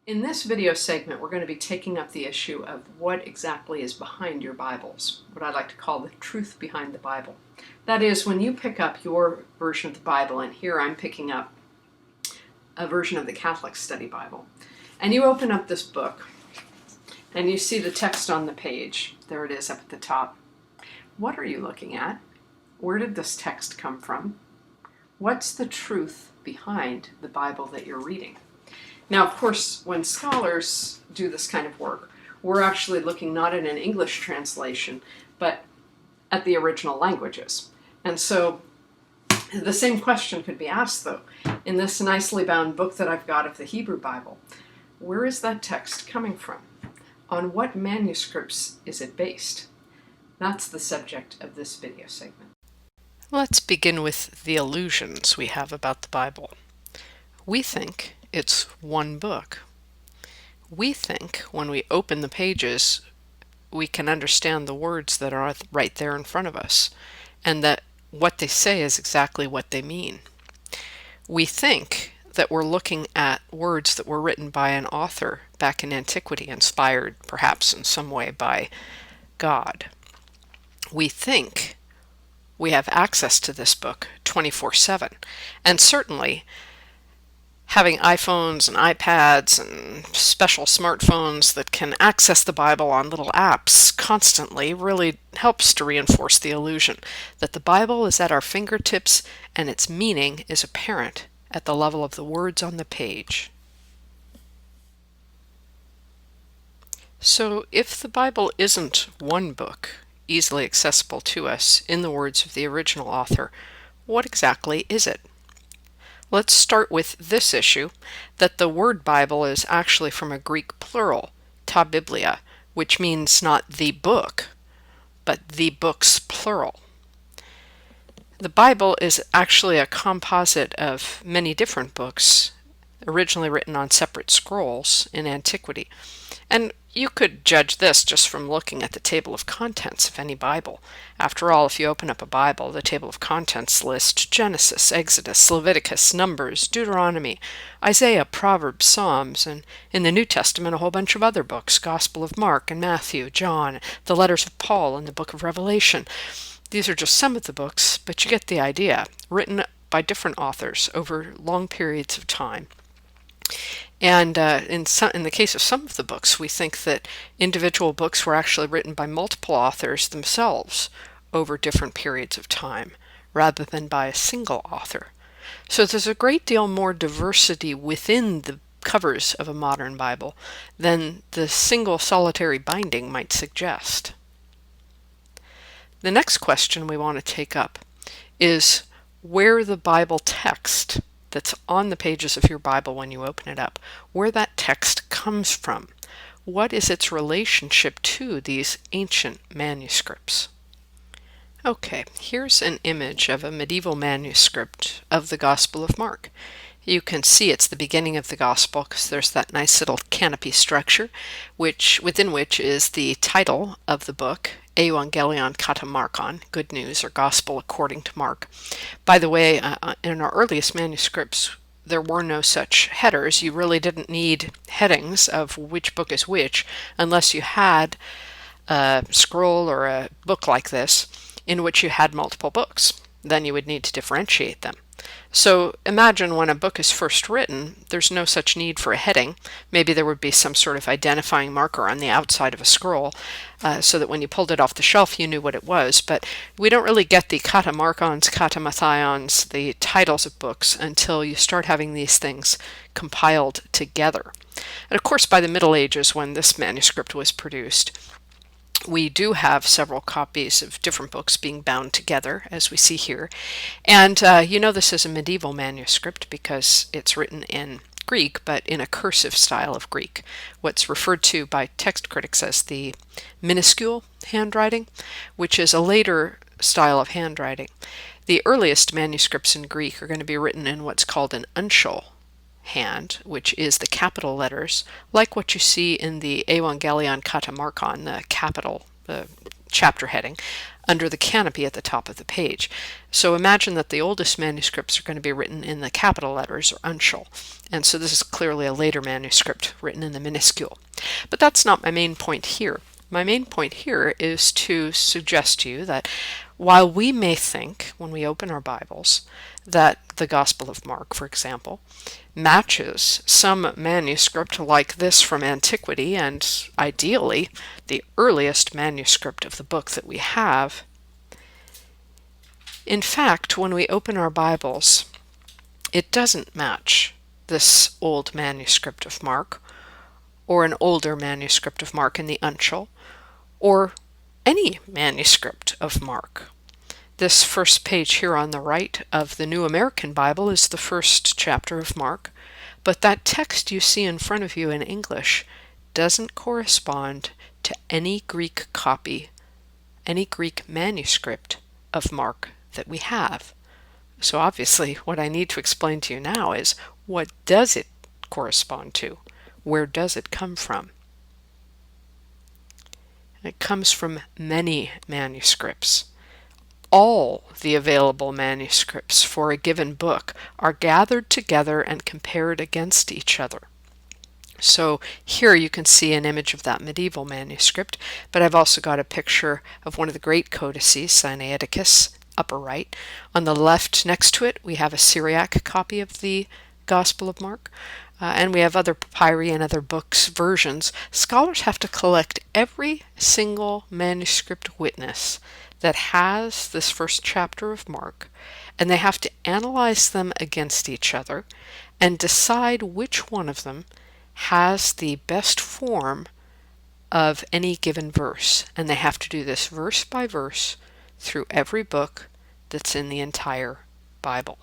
In this video segment, we're going to be taking up the issue of what exactly is behind your Bibles, what I like to call the truth behind the Bible. That is, when you pick up your version of the Bible, and here I'm picking up a version of the Catholic Study Bible, and you open up this book, and you see the text on the page. There it is up at the top. What are you looking at? Where did this text come from? What's the truth behind the Bible that you're reading? Now, of course, when scholars do this kind of work, we're actually looking not at an English translation, but at the original languages. And so the same question could be asked, though, in this nicely bound book that I've got of the Hebrew Bible. Where is that text coming from? On what manuscripts is it based? That's the subject of this video segment. Let's begin with the illusions we have about the Bible. We think it's one book. We think when we open the pages, we can understand the words that are right there in front of us, and that what they say is exactly what they mean. We think that we're looking at words that were written by an author back in antiquity, inspired perhaps in some way by God. We think we have access to this book 24/7, and certainly having iPhones and iPads and special smartphones that can access the Bible on little apps constantly really helps to reinforce the illusion that the Bible is at our fingertips and its meaning is apparent at the level of the words on the page. So if the Bible isn't one book, easily accessible to us in the words of the original author, what exactly is it? Let's start with this issue, that the word Bible is actually from a Greek plural, ta biblia, which means not the book, but the books plural. The Bible is actually a composite of many different books, originally written on separate scrolls in antiquity. And you could judge this just from looking at the table of contents of any Bible. After all, if you open up a Bible, the table of contents lists Genesis, Exodus, Leviticus, Numbers, Deuteronomy, Isaiah, Proverbs, Psalms, and in the New Testament a whole bunch of other books, Gospel of Mark and Matthew, John, the letters of Paul, and the book of Revelation. These are just some of the books, but you get the idea, written by different authors over long periods of time. And in the case of some of the books, we think that individual books were actually written by multiple authors themselves over different periods of time, rather than by a single author. So there's a great deal more diversity within the covers of a modern Bible than the single solitary binding might suggest. The next question we want to take up is where the Bible text that's on the pages of your Bible when you open it up, where that text comes from. What is its relationship to these ancient manuscripts? Okay, here's an image of a medieval manuscript of the Gospel of Mark. You can see it's the beginning of the Gospel because there's that nice little canopy structure, within which is the title of the book, Evangelion kata Markon, Good News or Gospel according to Mark. By the way, in our earliest manuscripts, there were no such headers. You really didn't need headings of which book is which unless you had a scroll or a book like this in which you had multiple books. Then you would need to differentiate them. So imagine when a book is first written, there's no such need for a heading. Maybe there would be some sort of identifying marker on the outside of a scroll so that when you pulled it off the shelf you knew what it was. But we don't really get the kata markons, kata mathions, the titles of books, until you start having these things compiled together. And of course by the Middle Ages, when this manuscript was produced, we do have several copies of different books being bound together, as we see here. And you know this is a medieval manuscript because it's written in Greek, but in a cursive style of Greek, what's referred to by text critics as the minuscule handwriting, which is a later style of handwriting. The earliest manuscripts in Greek are going to be written in what's called an uncial hand, which is the capital letters, like what you see in the Evangelion kata Markon, the capital, the chapter heading under the canopy at the top of the page. So imagine that the oldest manuscripts are going to be written in the capital letters or uncial. And so this is clearly a later manuscript written in the minuscule. But that's not my main point here. My main point here is to suggest to you that while we may think, when we open our Bibles, that the Gospel of Mark, for example, matches some manuscript like this from antiquity, and ideally the earliest manuscript of the book that we have, in fact, when we open our Bibles, it doesn't match this old manuscript of Mark, or an older manuscript of Mark in the uncial, or any manuscript of Mark. This first page here on the right of the New American Bible is the first chapter of Mark, but that text you see in front of you in English doesn't correspond to any Greek copy, any Greek manuscript of Mark that we have. So obviously what I need to explain to you now is, what does it correspond to? Where does it come from? It comes from many manuscripts. All the available manuscripts for a given book are gathered together and compared against each other. So here you can see an image of that medieval manuscript, but I've also got a picture of one of the great codices, Sinaiticus, upper right. On the left next to it we have a Syriac copy of the Gospel of Mark. And we have other papyri and other books, versions. Scholars have to collect every single manuscript witness that has this first chapter of Mark, and they have to analyze them against each other and decide which one of them has the best form of any given verse. And they have to do this verse by verse through every book that's in the entire Bible.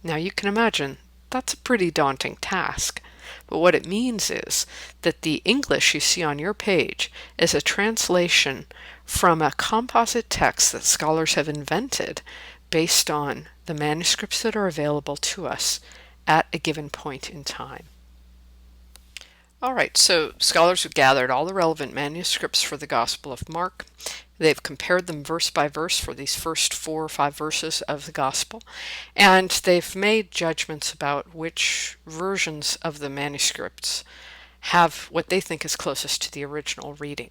Now you can imagine that's a pretty daunting task, but what it means is that the English you see on your page is a translation from a composite text that scholars have invented based on the manuscripts that are available to us at a given point in time. All right, so scholars have gathered all the relevant manuscripts for the Gospel of Mark. They've compared them verse by verse for these first 4 or 5 verses of the Gospel, and they've made judgments about which versions of the manuscripts have what they think is closest to the original reading.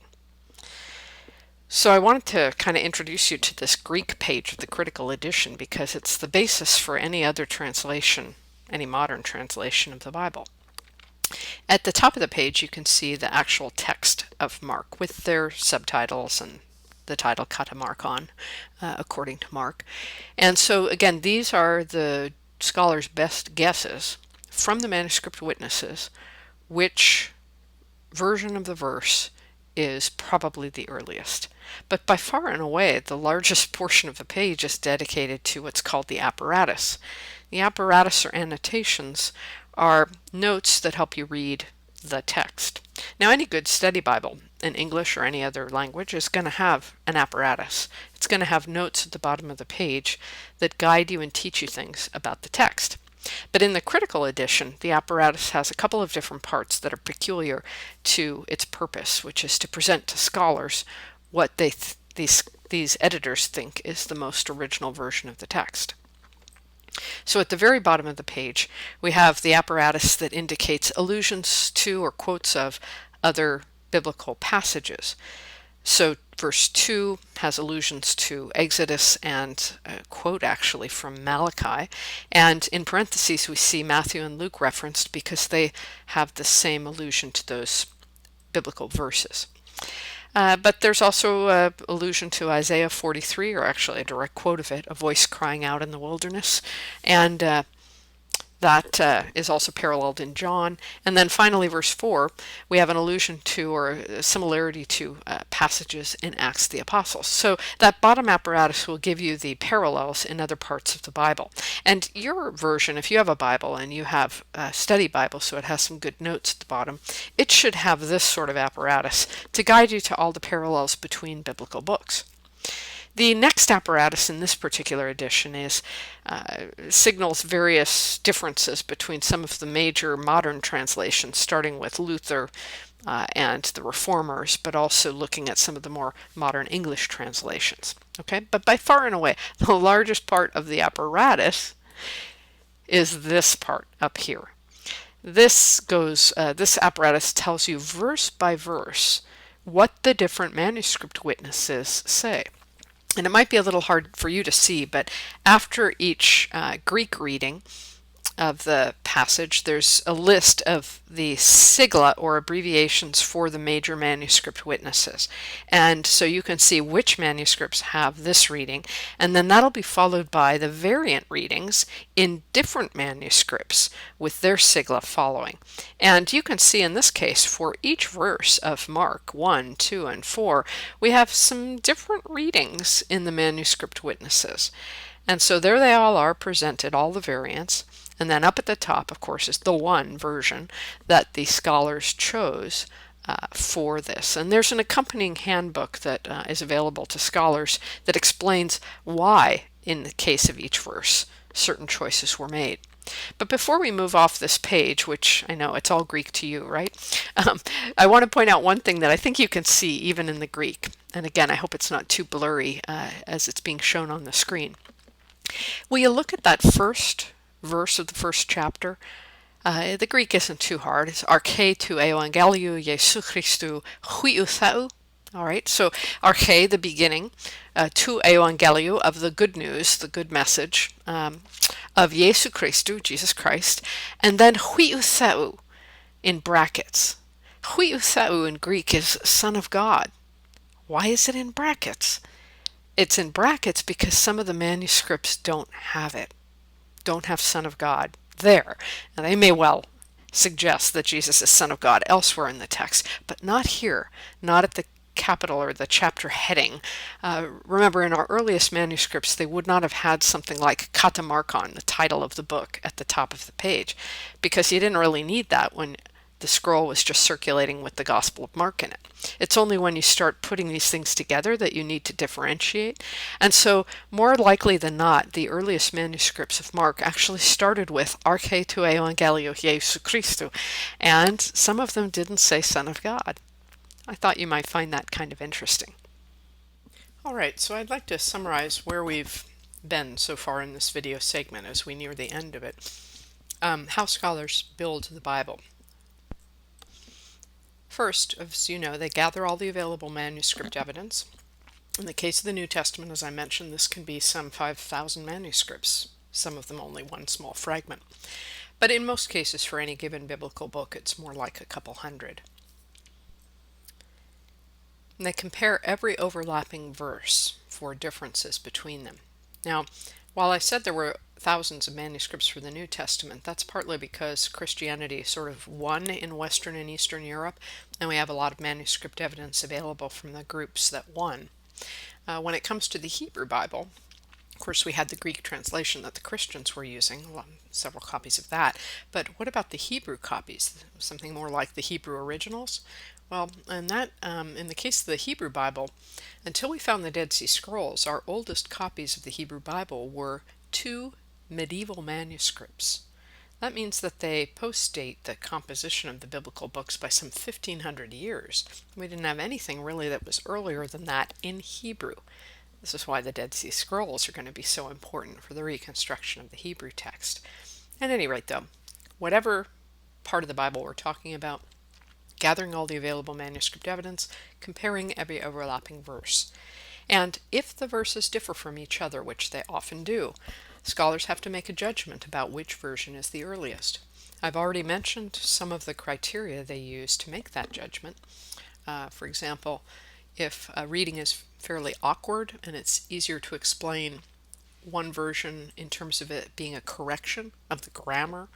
So I wanted to kind of introduce you to this Greek page of the critical edition because it's the basis for any other translation, any modern translation of the Bible. At the top of the page you can see the actual text of Mark with their subtitles and the title katamarkon, according to Mark. And so again, these are the scholars' best guesses from the manuscript witnesses which version of the verse is probably the earliest. But by far and away, the largest portion of the page is dedicated to what's called the apparatus. The apparatus or annotations are notes that help you read the text. Now, any good study Bible in English or any other language is going to have an apparatus. It's going to have notes at the bottom of the page that guide you and teach you things about the text. But in the critical edition, the apparatus has a couple of different parts that are peculiar to its purpose, which is to present to scholars what these editors think is the most original version of the text. So at the very bottom of the page, we have the apparatus that indicates allusions to or quotes of other biblical passages. So verse 2 has allusions to Exodus and a quote actually from Malachi. And in parentheses, we see Matthew and Luke referenced because they have the same allusion to those biblical verses. But there's also an allusion to Isaiah 43, or actually a direct quote of it, a voice crying out in the wilderness. And that is also paralleled in John. And then finally, verse 4, we have an allusion to or a similarity to passages in Acts of the Apostles. So that bottom apparatus will give you the parallels in other parts of the Bible. And your version, if you have a Bible and you have a study Bible, so it has some good notes at the bottom, it should have this sort of apparatus to guide you to all the parallels between biblical books. The next apparatus in this particular edition signals various differences between some of the major modern translations, starting with Luther and the reformers, but also looking at some of the more modern English translations. Okay, but by far and away, the largest part of the apparatus is this part up here. This apparatus tells you verse by verse what the different manuscript witnesses say. And it might be a little hard for you to see, but after each Greek reading of the passage, there's a list of the sigla or abbreviations for the major manuscript witnesses. And so you can see which manuscripts have this reading, and then that'll be followed by the variant readings in different manuscripts with their sigla following. And you can see in this case, for each verse of Mark 1, 2, and 4, we have some different readings in the manuscript witnesses. And so there they all are presented, all the variants. And then up at the top, of course, is the one version that the scholars chose for this. And there's an accompanying handbook that is available to scholars that explains why, in the case of each verse, certain choices were made. But before we move off this page, which I know it's all Greek to you, right? I want to point out one thing that I think you can see even in the Greek. And again, I hope it's not too blurry as it's being shown on the screen. Will you look at that first verse of the first chapter? The Greek isn't too hard. It's arche tu evangeliu Jesu Christu huiou thou. All right, so arche, the beginning, tu evangeliu, of the good news, the good message of Jesu Christu, Jesus Christ, and then huiou thou in brackets. Huiou thou in Greek is Son of God. Why is it in brackets? It's in brackets because some of the manuscripts don't have it. Don't have Son of God there. Now they may well suggest that Jesus is Son of God elsewhere in the text, but not here, not at the capital or the chapter heading. Remember, in our earliest manuscripts, they would not have had something like katamarkon, the title of the book, at the top of the page, because you didn't really need that when the scroll was just circulating with the Gospel of Mark in it. It's only when you start putting these things together that you need to differentiate. And so, more likely than not, the earliest manuscripts of Mark actually started with Arche tu Evangelio Jesu Christu, and some of them didn't say Son of God. I thought you might find that kind of interesting. All right, so I'd like to summarize where we've been so far in this video segment as we near the end of it. How scholars build the Bible. First, as you know, they gather all the available manuscript evidence. In the case of the New Testament, as I mentioned, this can be some 5,000 manuscripts, some of them only one small fragment. But in most cases, for any given biblical book, it's more like a couple hundred. And they compare every overlapping verse for differences between them. Now, while I said there were thousands of manuscripts for the New Testament, that's partly because Christianity sort of won in Western and Eastern Europe, and we have a lot of manuscript evidence available from the groups that won. When it comes to the Hebrew Bible, of course, we had the Greek translation that the Christians were using, several copies of that. But what about the Hebrew copies? Something more like the Hebrew originals? Well, in the case of the Hebrew Bible, until we found the Dead Sea Scrolls, our oldest copies of the Hebrew Bible were 2 medieval manuscripts. That means that they post-date the composition of the biblical books by some 1,500 years. We didn't have anything really that was earlier than that in Hebrew. This is why the Dead Sea Scrolls are going to be so important for the reconstruction of the Hebrew text. At any rate, though, whatever part of the Bible we're talking about, gathering all the available manuscript evidence, comparing every overlapping verse. And if the verses differ from each other, which they often do, scholars have to make a judgment about which version is the earliest. I've already mentioned some of the criteria they use to make that judgment. For example, if a reading is fairly awkward and it's easier to explain one version in terms of it being a correction of the grammar,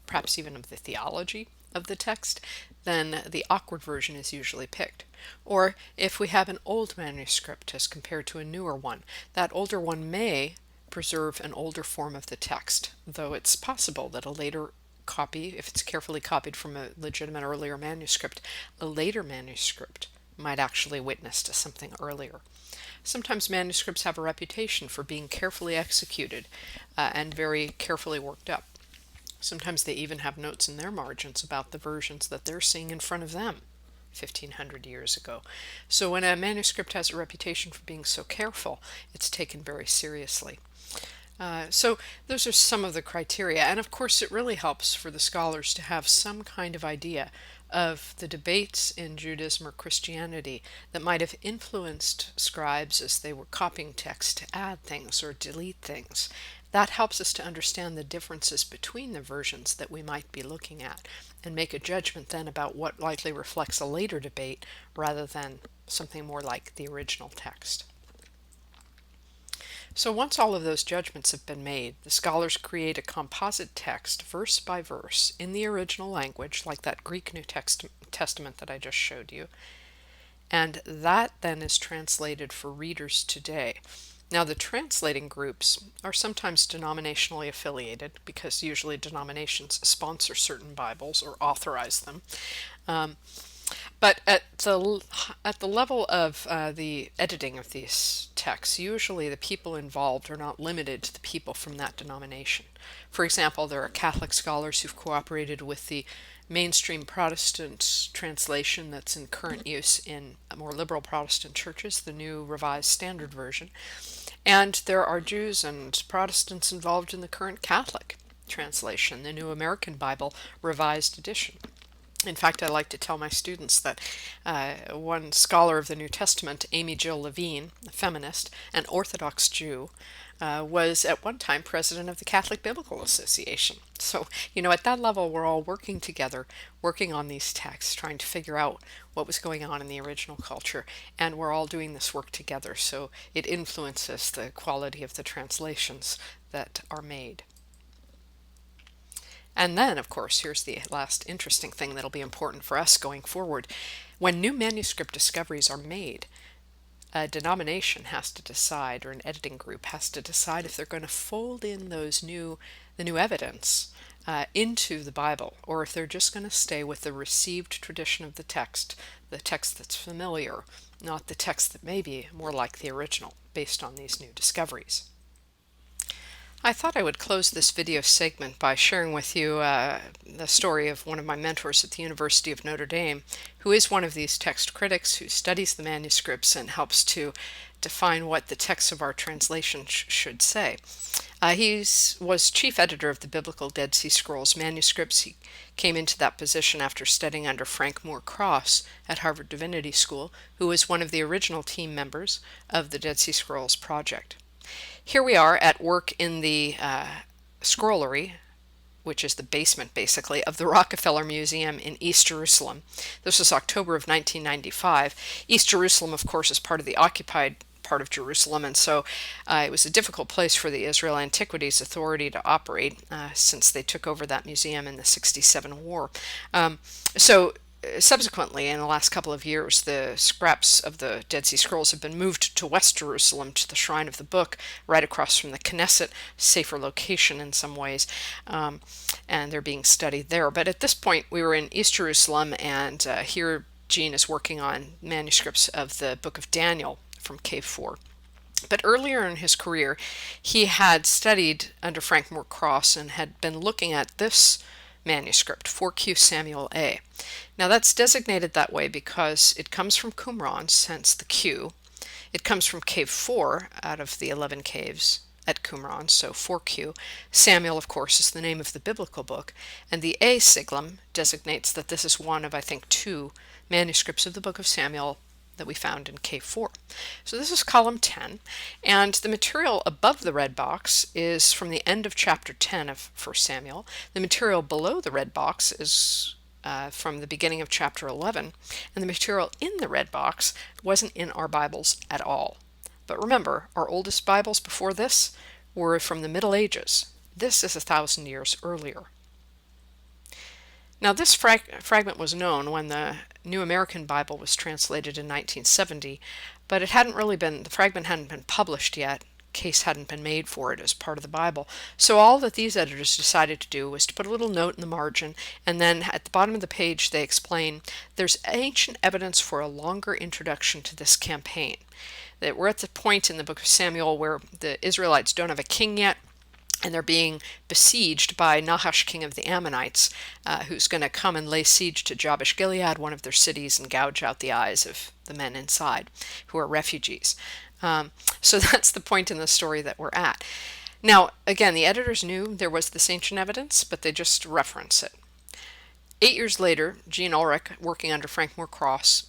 perhaps even of the theology of the text, then the awkward version is usually picked. Or if we have an old manuscript as compared to a newer one, that older one may preserve an older form of the text, though it's possible that a later copy, if it's carefully copied from a legitimate earlier manuscript, a later manuscript might actually witness to something earlier. Sometimes manuscripts have a reputation for being carefully executed and very carefully worked up. Sometimes they even have notes in their margins about the versions that they're seeing in front of them. 1,500 years ago. So when a manuscript has a reputation for being so careful, it's taken very seriously. So those are some of the criteria, and of course it really helps for the scholars to have some kind of idea of the debates in Judaism or Christianity that might have influenced scribes as they were copying text to add things or delete things. That helps us to understand the differences between the versions that we might be looking at and make a judgment then about what likely reflects a later debate rather than something more like the original text. So once all of those judgments have been made, the scholars create a composite text, verse by verse, in the original language, like that Greek New Testament that I just showed you, and that then is translated for readers today. Now, the translating groups are sometimes denominationally affiliated because usually denominations sponsor certain Bibles or authorize them. But at the level of the editing of these texts, usually the people involved are not limited to the people from that denomination. For example, there are Catholic scholars who've cooperated with the mainstream Protestant translation that's in current use in more liberal Protestant churches, the New Revised Standard Version. And there are Jews and Protestants involved in the current Catholic translation, the New American Bible Revised Edition. In fact, I like to tell my students that one scholar of the New Testament, Amy Jill Levine, a feminist, an Orthodox Jew, was at one time president of the Catholic Biblical Association. So, at that level, we're all working together, working on these texts, trying to figure out what was going on in the original culture, and we're all doing this work together, so it influences the quality of the translations that are made. And then, of course, here's the last interesting thing that'll be important for us going forward. When new manuscript discoveries are made, a denomination has to decide, or an editing group has to decide, if they're going to fold in the new evidence into the Bible, or if they're just going to stay with the received tradition of the text that's familiar, not the text that may be more like the original, based on these new discoveries. I thought I would close this video segment by sharing with you the story of one of my mentors at the University of Notre Dame, who is one of these text critics who studies the manuscripts and helps to define what the text of our translation should say. He was chief editor of the Biblical Dead Sea Scrolls manuscripts. He came into that position after studying under Frank Moore Cross at Harvard Divinity School, who was one of the original team members of the Dead Sea Scrolls project. Here we are at work in the scrollery, which is the basement basically of the Rockefeller Museum in East Jerusalem. This was October of 1995. East Jerusalem, of course, is part of the occupied part of Jerusalem, and so it was a difficult place for the Israel Antiquities Authority to operate since they took over that museum in the '67 war. Subsequently, in the last couple of years, the scraps of the Dead Sea Scrolls have been moved to West Jerusalem, to the Shrine of the Book, right across from the Knesset, safer location in some ways, and they're being studied there. But at this point, we were in East Jerusalem, and here Gene is working on manuscripts of the Book of Daniel from Cave 4. But earlier in his career, he had studied under Frank Moore Cross and had been looking at this manuscript, 4Q Samuel A. Now that's designated that way because it comes from Qumran, hence the Q. It comes from Cave 4 out of the 11 caves at Qumran, so 4Q. Samuel, of course, is the name of the biblical book, and the A siglum designates that this is one of, I think, 2 manuscripts of the book of Samuel that we found in Cave 4. So this is column 10, and the material above the red box is from the end of chapter 10 of 1 Samuel. The material below the red box is from the beginning of chapter 11, and the material in the red box wasn't in our Bibles at all. But remember, our oldest Bibles before this were from the Middle Ages. This is 1,000 years earlier. Now this fragment was known when the New American Bible was translated in 1970, but the fragment hadn't been published yet. Case hadn't been made for it as part of the Bible. So all that these editors decided to do was to put a little note in the margin, and then at the bottom of the page they explain there's ancient evidence for a longer introduction to this campaign. That we're at the point in the book of Samuel where the Israelites don't have a king yet. and they're being besieged by Nahash, king of the Ammonites, who's going to come and lay siege to Jabesh Gilead, one of their cities, and gouge out the eyes of the men inside who are refugees. So that's the point in the story that we're at. Now, again, the editors knew there was this ancient evidence, but they just reference it. 8 years later, Jean Ulrich, working under Frank Moore Cross,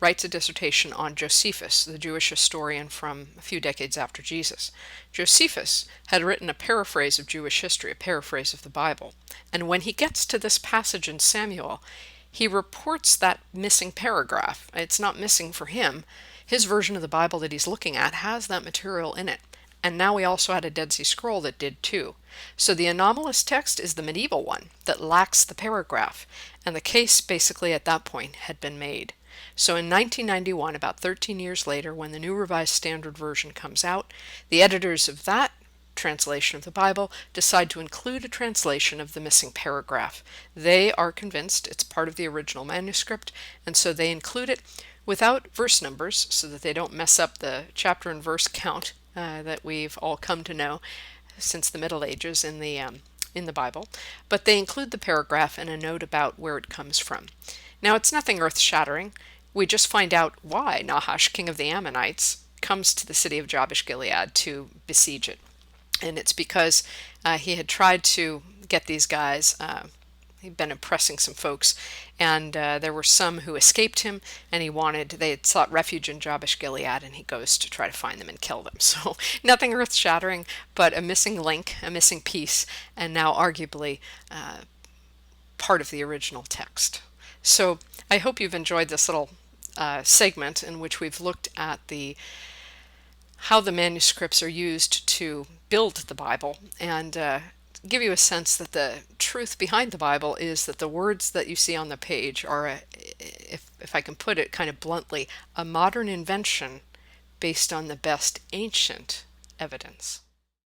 writes a dissertation on Josephus, the Jewish historian from a few decades after Jesus. Josephus had written a paraphrase of Jewish history, a paraphrase of the Bible, and when he gets to this passage in Samuel, he reports that missing paragraph. It's not missing for him. His version of the Bible that he's looking at has that material in it. And now we also had a Dead Sea Scroll that did too. So the anomalous text is the medieval one that lacks the paragraph, and the case basically at that point had been made. So in 1991, about 13 years later, when the New Revised Standard Version comes out, the editors of that translation of the Bible decide to include a translation of the missing paragraph. They are convinced it's part of the original manuscript, and so they include it without verse numbers so that they don't mess up the chapter and verse count that we've all come to know since the Middle Ages in the Bible, but they include the paragraph and a note about where it comes from. Now, it's nothing earth-shattering. We just find out why Nahash, king of the Ammonites, comes to the city of Jabesh Gilead to besiege it. And it's because he had tried to get these guys, he'd been oppressing some folks, and there were some who escaped him, and they had sought refuge in Jabesh Gilead, and he goes to try to find them and kill them. So nothing earth-shattering, but a missing link, a missing piece, and now arguably part of the original text. So I hope you've enjoyed this little segment in which we've looked at how the manuscripts are used to build the Bible, and give you a sense that the truth behind the Bible is that the words that you see on the page are, if I can put it kind of bluntly, a modern invention based on the best ancient evidence.